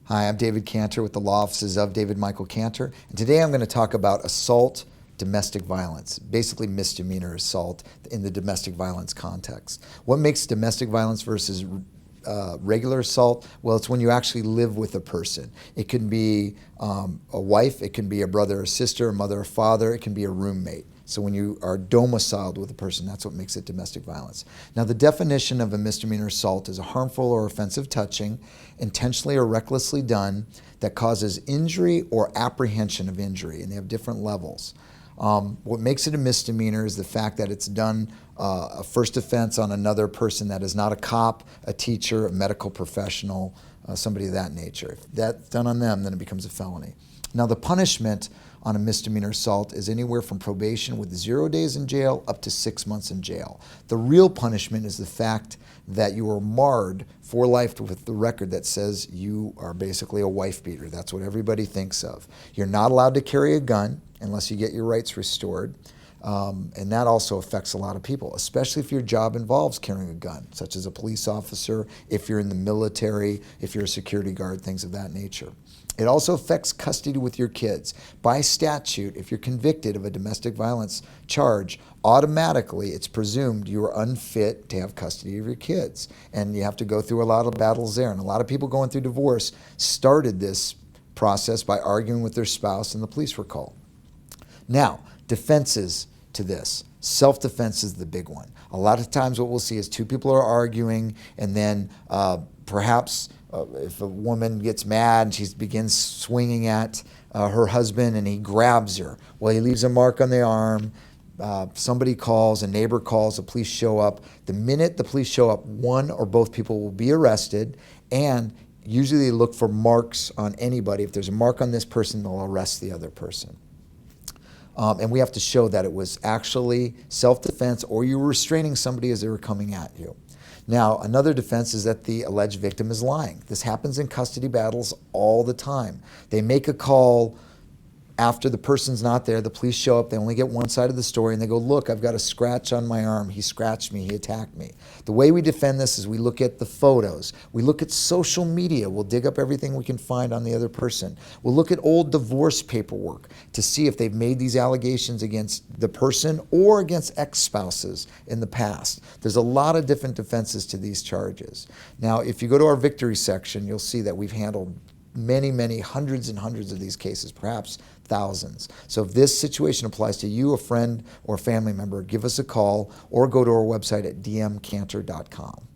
Hi, I'm David Cantor with the law offices of David Michael Cantor, and today I'm going to talk about assault, domestic violence, basically misdemeanor assault in the domestic violence context. What makes domestic violence versus regular assault? Well, it's when you actually live with a person. It can be a wife, it can be a brother or sister, a mother or father, it can be a roommate. So when you are domiciled with a person, that's what makes it domestic violence. Now, the definition of a misdemeanor assault is a harmful or offensive touching, intentionally or recklessly done, that causes injury or apprehension of injury, and they have different levels. What makes it a misdemeanor is the fact that it's done a first offense on another person that is not a cop, a teacher, a medical professional, somebody of that nature. If that's done on them, then it becomes a felony. Now, the punishment on a misdemeanor assault is anywhere from probation with 0 days in jail up to 6 months in jail. The real punishment is the fact that you are marred for life with the record that says you are basically a wife beater. That's what everybody thinks of. You're not allowed to carry a gun unless you get your rights restored. And that also affects a lot of people, especially if your job involves carrying a gun, such as a police officer, if you're in the military, if you're a security guard, things of that nature. It also affects custody with your kids. By statute, if you're convicted of a domestic violence charge, automatically it's presumed you are unfit to have custody of your kids. And you have to go through a lot of battles there. And a lot of people going through divorce started this process by arguing with their spouse and the police were called. Now, defenses to this. Self-defense is the big one. A lot of times what we'll see is two people are arguing, and then perhaps if a woman gets mad and she begins swinging at her husband and he grabs her. Well, he leaves a mark on the arm. Somebody calls, a neighbor calls, the police show up. The minute the police show up, one or both people will be arrested, and usually they look for marks on anybody. If there's a mark on this person, they'll arrest the other person. And we have to show that it was actually self-defense or you were restraining somebody as they were coming at you. Now, another defense is that the alleged victim is lying. This happens in custody battles all the time. They make a call after the person's not there. The police show up. They only get one side of the story, and they go, look, I've got a scratch on my arm. He scratched me. He attacked me. The way we defend this is we look at the photos. We look at social media. We'll dig up everything we can find on the other person. We'll look at old divorce paperwork to see if they've made these allegations against the person or against ex-spouses in the past. There's a lot of different defenses to these charges. Now, if you go to our victory section, you'll see that we've handled many, hundreds and hundreds of these cases, perhaps thousands. So if this situation applies to you, a friend, or a family member, give us a call or go to our website at dmcantor.com.